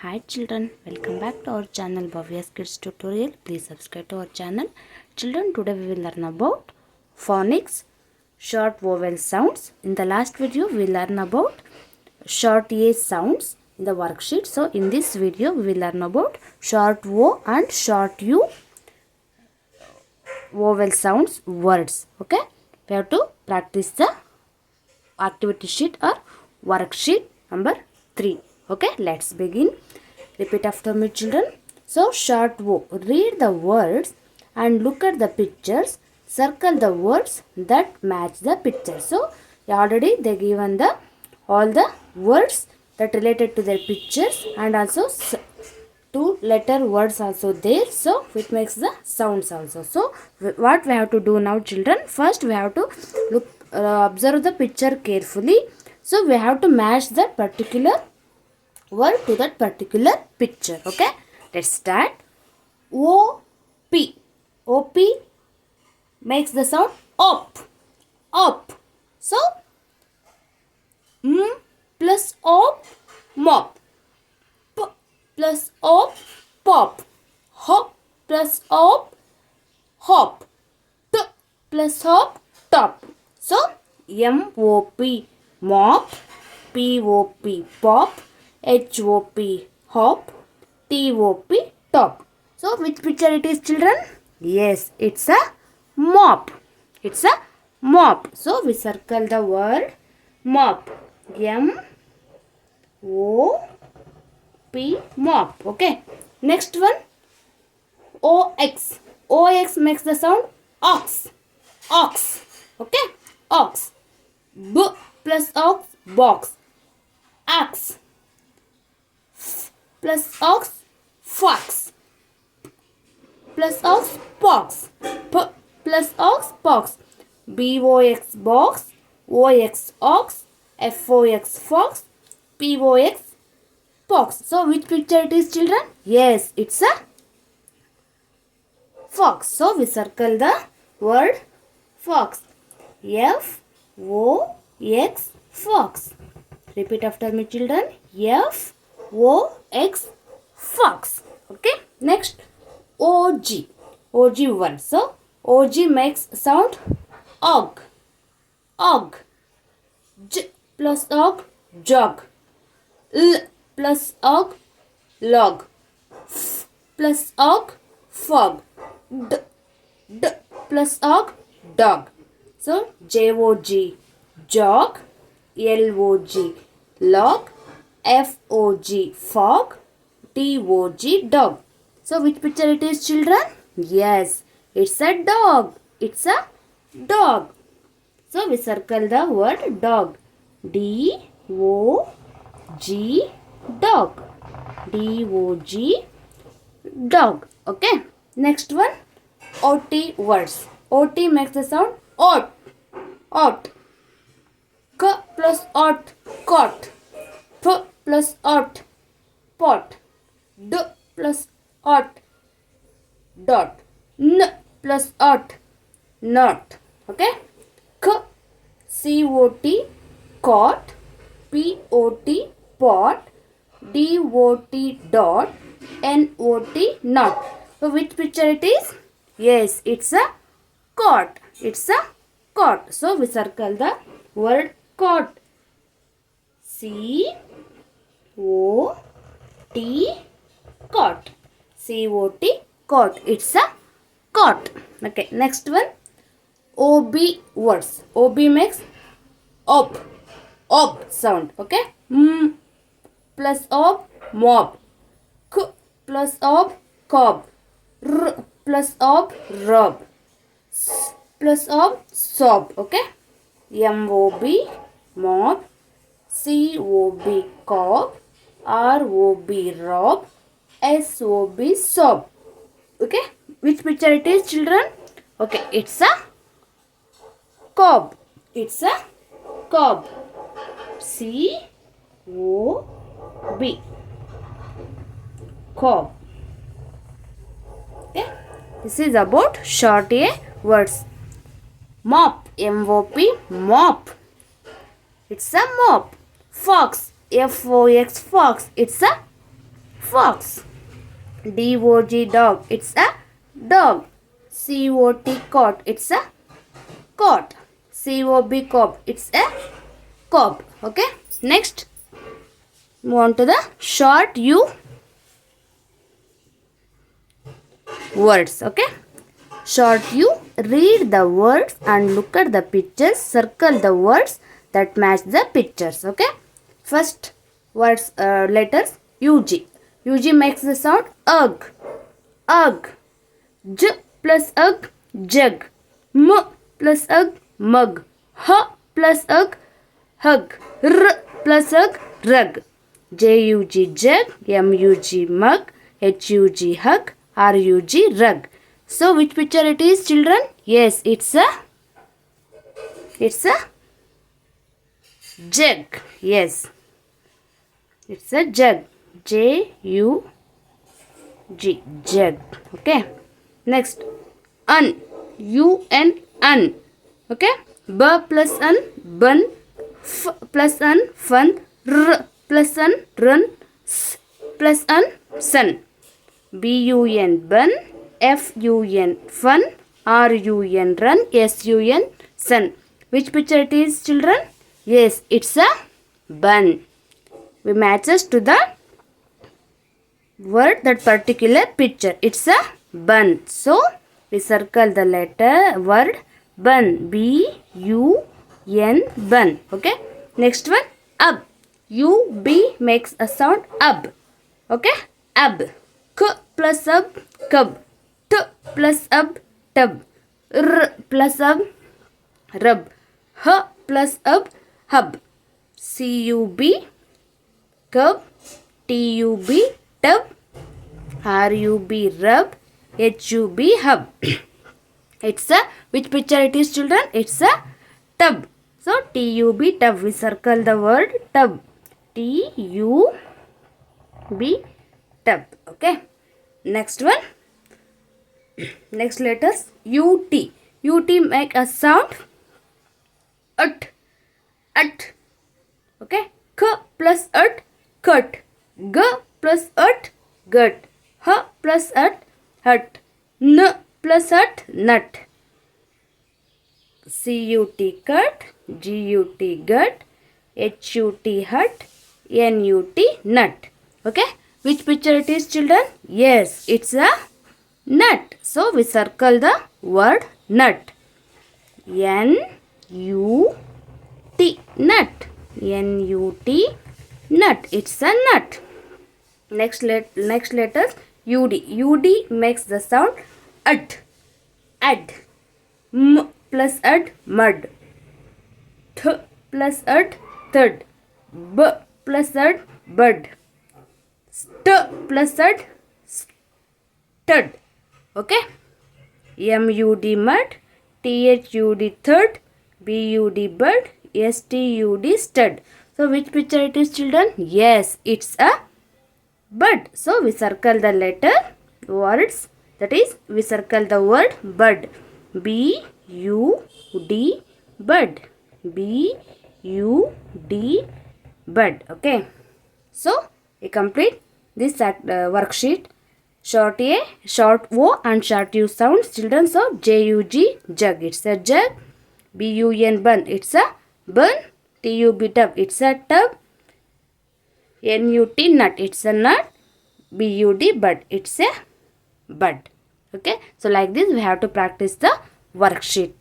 Hi children, welcome back to our channel Bhavya's Kids Tutorial. Please subscribe to our channel. Children, today we will learn about phonics, short vowel sounds. In the last video we learn about short A sounds in the worksheet. So in this video we will learn about short O and short U vowel sounds words. Okay, we have to practice the activity sheet or worksheet number 3. Okay, let's begin. Repeat after me children. So short O. Read the words and look at the pictures. Circle the words that match the picture. So already they given the all the words that related to their pictures and also two letter words also there. So it makes the sounds also. So what we have to do now children? First we have to look observe the picture carefully. So we have to match that particular word to that particular picture. Okay, let's start. O-P. O-P makes the sound up. Up. So M plus op, mop. P plus op, pop. Hop plus op, hop. T plus hop, top. So M-O-P, mop. P-O-P, pop. H-O-P, hop. T-O-P, top. So which picture it is children? Yes, it's a mop. It's a mop. So we circle the word mop. M-O-P, mop. Okay. Next one. O-X. O-X makes the sound ox. Ox. Okay. Ox. B plus ox, box. Axe plus ox, fox. Plus ox, pox. P plus ox, pox. B-O-X, box. O-X, ox. F-O-X, fox. P-O-X, pox. So which picture it is children? Yes, it's a fox. So we circle the word fox. F-O-X, fox. Repeat after me children. F-O-X, fox. Okay. Next O-G. O-G one. So O-G makes sound og. Og. J plus og, jog. L plus og, log. F plus og, fog. D plus og, dog. So J-O-G, jog. L-O-G, log. F-O-G, fog. D-O-G, dog. So which picture it is children? Yes, it's a dog. It's a dog. So we circle the word dog. D-O-G, dog. D-O-G, dog. Okay. Next one. O-T words. O-T makes the sound ot. Ot. K plus ot, cot. P plus ot, pot. D plus ot, dot. N plus ot, not. Okay. K, C-O-T, cot. P-O-T, pot. D-O-T, dot. N-O-T, not. So which picture it is? Yes, it's a cot. It's a cot. So we circle the word cot. C-O-T, cot. C-O-T, cot. It's a cot. Okay, next one. O-B words. O-B makes op. Op sound. Okay. M plus op, mob. K plus op, cob. R plus op, rub. S plus op, sob. Okay. M-O-B, mob. C-O-B, cob. R-O-B, rob. S-O-B, sob. Okay. Which picture it is children? Okay. It's a cob. It's a cob. C-O-B, cob. Okay. This is about short A words. Mop. M-O-P, mop. It's a mop. Fox. F-O-X, fox. It's a fox. D-O-G dog, it's a dog. C-O-T cot, it's a cot. C-O-B cob, it's a cob. Okay. Next, move on to the short U words. Okay. Short U, read the words and look at the pictures. Circle the words that match the pictures. Okay. First words, letters UG. UG makes the sound ugh. Ugh. J plus ugh, jug. M plus ugh, mug. H plus ugh, hug. R plus ugh, rug. J-U-G, jug. M-U-G, mug. H-U-G, hug. R-U-G, rug. So, which picture it is, children? Yes, it's a jug. Yes, it's a jug. J-U-G, jug. Okay. Next, un. U-N, un. Okay. B plus un, bun. F plus un, fun. R plus un, run. S plus un, sun. B-U-N, bun. F-U-N, fun. R-U-N, run. S-U-N, sun. Which picture it is, children? Yes, it's a bun. We matches to the word that particular picture. It's a bun. So, we circle the letter word bun. B-U-N, bun. Okay. Next one, up. U-B makes a sound up. Okay. Up. K plus up, cub. T plus up, tub. R plus up, rub. H plus up, hub. C-U-B, cub. T-U-B, tub. R-U-B, rub. H-U-B, hub. It's a, which picture it is, children? It's a tub. So, T-U-B, tub. We circle the word tub. T-U-B, tub. Okay. Next one. Next letters, U-T. U-T make a sound ut. Ut. Okay. K plus ut, cut. G plus ut, gut. H plus ut, hut. N plus ut, nut. C-U-T, cut. G-U-T, gut. H-U-T, hut. N-U-T, nut. Okay. Which picture it is, children? Yes, it's a nut. So, we circle the word nut. N-U-T, nut. N-U-T, nut. It's a nut. Next letters, U-D. U-D makes the sound ad. Ad. M plus ad, mud. Th plus ad, thud. B plus ad, bud. St plus ad, stud. Okay. M-U-D, mud. T-H-U-D, thud. B-U-D, bud. S-T-U-D, stud. So, which picture it is, children? Yes, it's a bud. So, we circle the letter words. That is, we circle the word bud. B-U-D, bud. B-U-D, bud. Okay. So, we complete this worksheet. Short A, short O and short U sounds, children. So, J-U-G, jug. It's a jug. B-U-N, bun. It's a bun. T-U-B, tub. It's a tub. N-U-T, nut. It's a nut. B-U-D, bud. It's a bud. Okay. So, like this, we have to practice the worksheet.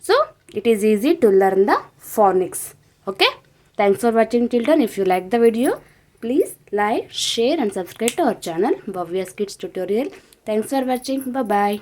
So, it is easy to learn the phonics. Okay. Thanks for watching, children. If you like the video, please like, share and subscribe to our channel, Bhavya's Kids Tutorial. Thanks for watching. Bye-bye.